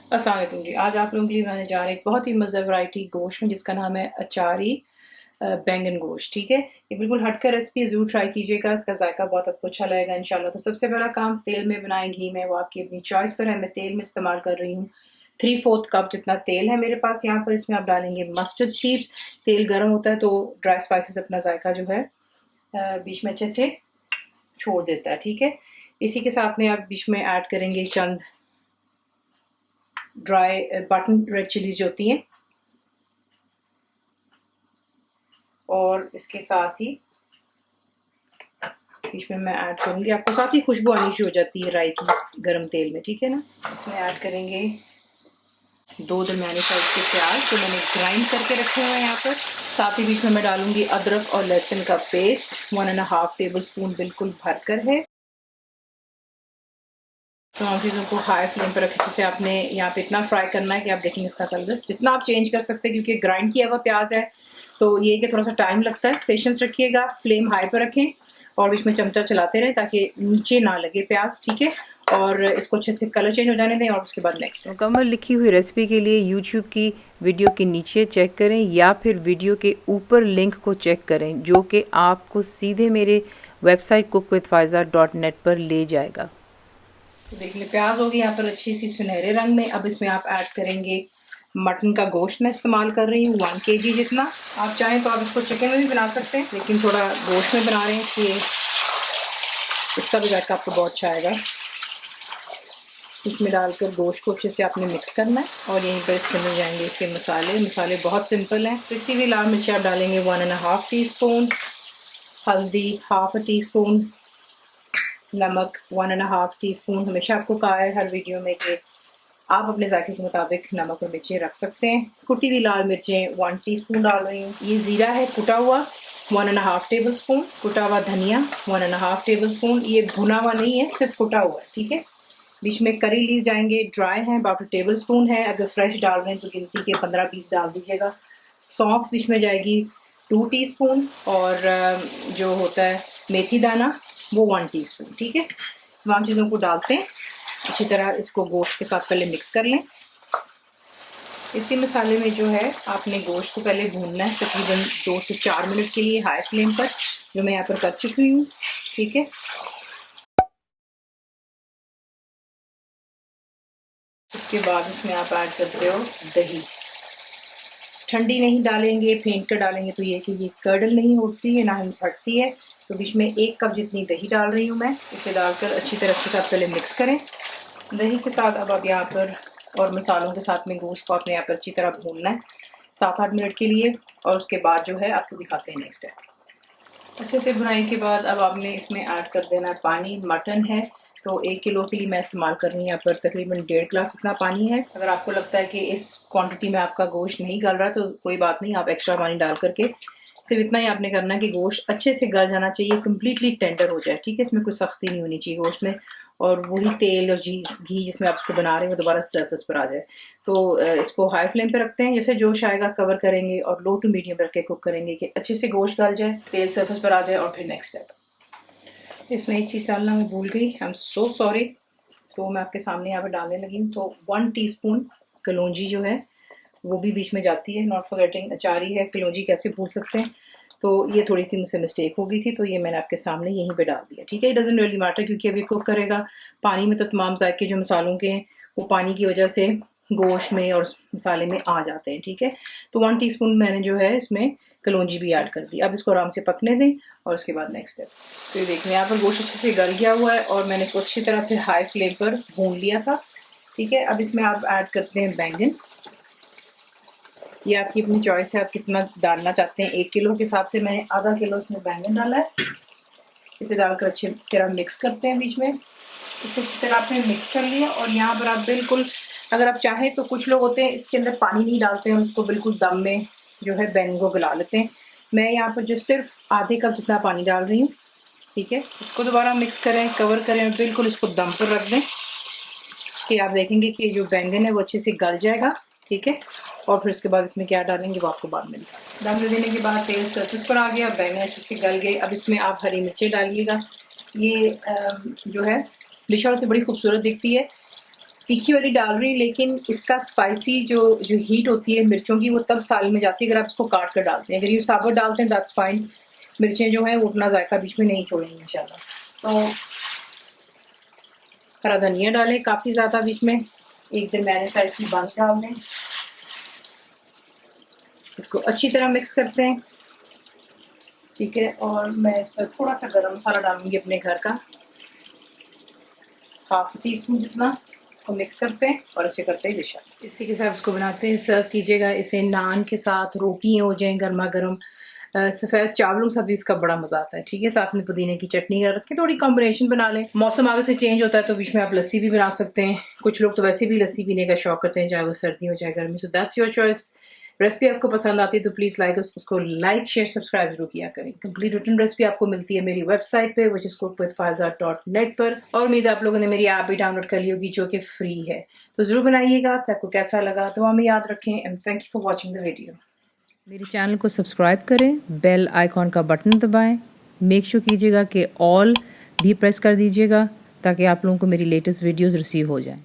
अस्सलाम वालेकुम जी। आज आप लोगों के लिए बनाने जा रहे हैं एक बहुत ही मज़ेदार वैरायटी गोश्त में, जिसका नाम है अचारी बैंगन गोश्त। ठीक है, ये बिल्कुल हटकर रेसिपी है, ज़रूर ट्राई कीजिएगा। इसका जायका बहुत आपको अच्छा लगेगा इंशाल्लाह। तो सबसे पहला काम, तेल में बनाएं घी में, वो आपकी अपनी चॉइस पर है। मैं तेल में इस्तेमाल कर रही हूँ 3/4 कप जितना तेल है मेरे पास यहाँ पर। इसमें आप डालेंगे मस्टर्ड सीड्स। तेल गर्म होता है तो ड्राई स्पाइसेस अपना जायका जो है बीच में अच्छे से छोड़ देता है। ठीक है, इसी के साथ में आप बीच में ऐड करेंगे चंद ड्राई बटन रेड चिलीज जो होती हैं, और इसके साथ ही बीच में मैं ऐड करूंगी, आपको साथ ही खुशबू आनी शुरू हो जाती है राई की गरम तेल में। ठीक है ना, इसमें ऐड करेंगे 2 दरमियाने साइज के प्याज जो मैंने ग्राइंड करके रखे हुए हैं यहाँ पर। साथ ही बीच में मैं डालूंगी अदरक और लहसुन का पेस्ट 1.5 टेबल स्पून बिल्कुल भरकर है। तमाम चीज़ों को हाई फ्लेम पर रखें। जैसे आपने यहाँ पे इतना फ्राई करना है कि आप देखेंगे इसका कलर जितना आप चेंज कर सकते हैं, क्योंकि ग्राइंड किया हुआ प्याज है तो ये कि थोड़ा सा टाइम लगता है। पेशेंस रखिएगा, फ्लेम हाई पर रखें और बीच में चमचा चलाते रहें ताकि नीचे ना लगे प्याज। ठीक है, और इसको अच्छे से कलर चेंज हो जाने दें और उसके बाद नेक्स्ट मुकम्मल लिखी हुई रेसिपी के लिए यूट्यूब की वीडियो के नीचे चेक करें या फिर वीडियो के ऊपर लिंक को चेक करें, जो कि आपको सीधे मेरे वेबसाइट cookWithFaiza.net पर ले जाएगा। तो देख ले, प्याज होगी यहाँ पर अच्छी सी सुनहरे रंग में। अब इसमें आप ऐड करेंगे मटन का गोश्त। मैं इस्तेमाल कर रही हूँ 1 kg जितना। आप चाहें तो आप इसको चिकन में भी बना सकते हैं, लेकिन थोड़ा गोश्त में बना रहे हैं इसलिए इसका भी जायका आपको बहुत अच्छा आएगा। इसमें डालकर गोश्त को अच्छे से आपने मिक्स करना है और यहीं पर इसके अंदर जाएंगे इसके मसाले। मसाले बहुत सिंपल हैं। पिसी हुई लाल मिर्ची आप डालेंगे 1.5 टीस्पून, हल्दी 1/2 टीस्पून, नमक 1.5 टीस्पून। हमेशा आपको कहा है हर वीडियो में कि आप अपने जायके के मुताबिक नमक और मिर्चें रख सकते हैं। कुटी हुई लाल मिर्चें 1 टीस्पून डाल रही हूँ। ये ज़ीरा है कुटा हुआ 1.5 टेबल स्पून, कुटा हुआ धनिया 1.5 टेबल स्पून। ये भुना हुआ नहीं है, सिर्फ कुटा हुआ है। ठीक है, बीच में करी लीव जाएंगे, ड्राई है, अबाउट 1 टेबल स्पून है। अगर फ्रेश डाल रहे हैं तो गिनती के 15-20 डाल दीजिएगा। सौंफ बीच में जाएगी 2 टीस्पून, और जो होता है मेथी दाना वो 1 टीस्पून। ठीक है, तमाम चीज़ों को डालते हैं अच्छी तरह। इसको गोश्त के साथ पहले मिक्स कर लें। इसी मसाले में जो है आपने गोश्त को पहले भूनना है तकरीबन 2 से 4 मिनट के लिए हाई फ्लेम पर, जो मैं यहाँ पर कर चुकी हूँ। ठीक है, उसके बाद इसमें आप ऐड करते हो दही। ठंडी नहीं डालेंगे, फेंट कर डालेंगे तो ये कि ये कर्डल नहीं होती है, ना ही फटती है। तो बीच में 1 कप जितनी दही डाल रही हूँ मैं। इसे डालकर अच्छी तरह इसके साथ पहले मिक्स करें। दही के साथ अब आप यहाँ पर और मसालों के साथ में गोश्त को आपने यहाँ पर अच्छी तरह भूनना है 7-8 मिनट के लिए, और उसके बाद जो है आपको दिखाते हैं नेक्स्ट स्टेप। अच्छे से भुनाई के बाद अब आपने इसमें ऐड कर देना है पानी। मटन है तो 1 किलो के लिए मैं इस्तेमाल कर रही हूँ यहाँ पर तकरीबन 1.5 गिलास इतना पानी है। अगर आपको लगता है कि इस क्वांटिटी में आपका गोश्त नहीं गल रहा तो कोई बात नहीं, आप एक्स्ट्रा पानी डाल करके सिर्फ इतना ही आपने करना है कि गोश्त अच्छे से गल जाना चाहिए, कम्प्लीटली टेंडर हो जाए। ठीक है, इसमें कोई सख्ती नहीं होनी चाहिए गोश्त में, और वही तेल और घी जिसमें आप इसको बना रहे हैं वो दोबारा सरफेस पर आ जाए। तो इसको हाई फ्लेम पे रखते हैं, जैसे जोश आएगा कवर करेंगे और लो टू मीडियम रख के कुक करेंगे कि अच्छे से गोश्त गल जाए, तेल सरफेस पर आ जाए। और फिर नेक्स्ट स्टेप, इसमें एक चीज़ डालना मैं भूल गई, आई एम सो सॉरी। तो मैं आपके सामने यहाँ पे डालने लगी हूँ। तो 1 टीस्पून कलौंजी जो है वो भी बीच में जाती है, नॉट फॉरगेटिंग अचारी है, कलौंजी कैसे भूल सकते हैं। तो ये थोड़ी सी मुझसे मिस्टेक हो गई थी, तो ये मैंने आपके सामने यहीं पे डाल दिया। ठीक है, इट डजंट रियली मैटर क्योंकि अभी कुक करेगा पानी में तो तमाम जायके जो मसालों के हैं वो पानी की वजह से गोश्त में और मसाले में आ जाते हैं। ठीक है, तो 1 टीस्पून मैंने जो है इसमें कलौंजी भी ऐड कर दी। अब इसको आराम से पकने दें और उसके बाद नेक्स्ट स्टेप। तो ये देखिए यहाँ पर गोश्त अच्छे से गल गया हुआ है और मैंने इसको अच्छी तरह फिर हाई फ्लेम पर भून लिया था। ठीक है, अब इसमें आप ऐड करते हैं बैंगन। ये आपकी अपनी चॉइस है, आप कितना डालना चाहते हैं। 1 किलो के हिसाब से मैंने आधा किलो इसमें बैंगन डाला है। इसे डालकर अच्छी तरह मिक्स करते हैं बीच में। इसे अच्छी तरह आपने मिक्स कर लिया और यहाँ पर आप बिल्कुल, अगर आप चाहें तो कुछ लोग होते हैं इसके अंदर पानी नहीं डालते हैं, उसको बिल्कुल दम में जो है बैंगन को गला लेते हैं। मैं यहाँ पर जो सिर्फ आधे कप जितना पानी डाल रही हूँ। ठीक है, इसको दोबारा मिक्स करें, कवर करें और बिल्कुल इसको दम पर रख दें कि आप देखेंगे कि जो बैंगन है वो अच्छे से गल जाएगा। ठीक है, और फिर उसके बाद इसमें क्या डालेंगे वो आपको बाद में दम देने के बाद तेल सरफेस पर आ गया, बैंगन अच्छे से गल गए। अब इसमें आप हरी मिर्चें डालिएगा। ये जो है डिश और की बड़ी खूबसूरत दिखती है। तीखी वाली डाल रही, लेकिन इसका स्पाइसी जो हीट होती है मिर्चों की वो तब साल में जाती है अगर आप इसको काट कर डालते हैं। अगर ये साबुत डालते हैं दैट्स फाइन, मिर्चें जो हैं वो अपना जायका बीच में नहीं छोड़ेंगी इंशाल्लाह। तो हरा धनिया डालें काफ़ी ज़्यादा बीच में, एक दरमियाने साइज की बंद डाल दें। इसको अच्छी तरह मिक्स करते हैं, ठीक है। और मैं इस पर थोड़ा सा गरम मसाला डालूंगी अपने घर का, 1/2 टीस्पून जितना। इसको मिक्स करते हैं और इसे करते हैं डिश। इसी के साथ इसको बनाते हैं, सर्व कीजिएगा इसे नान के साथ, रोटी हो जाए गर्मा गर्म, सफ़ेद चावलों के साथ भी इसका बड़ा मज़ा आता है, ठीक है। साथ में पुदीने की चटनी रख के थोड़ी कॉम्बिनेशन बना लें। मौसम आगे से चेंज होता है तो बीच में आप लस्सी भी बना सकते हैं। कुछ लोग तो वैसे भी लस्सी पीने का शौक करते हैं, चाहे वो सर्दी हो चाहे गर्मी। So that's your choice. Recipe आपको पसंद आती है तो प्लीज़ उसको लाइक शेयर सब्सक्राइब जरूर किया करें। कंप्लीट रिटन रेसिपी आपको मिलती है मेरी वेबसाइट पे विच इज़ cookWithFaiza.net पर। और उम्मीद है आप लोगों ने मेरी ऐप भी डाउनलोड कर ली होगी जो कि फ्री है, तो ज़रूर बनाइएगा। आपको कैसा लगा तो हमें याद रखें, and thank you for watching the video. मेरे चैनल को सब्सक्राइब करें, बेल आइकॉन का बटन दबाएं, मेक श्योर कीजिएगा कि ऑल भी प्रेस कर दीजिएगा ताकि आप लोगों को मेरी लेटेस्ट वीडियोस रिसीव हो जाएं।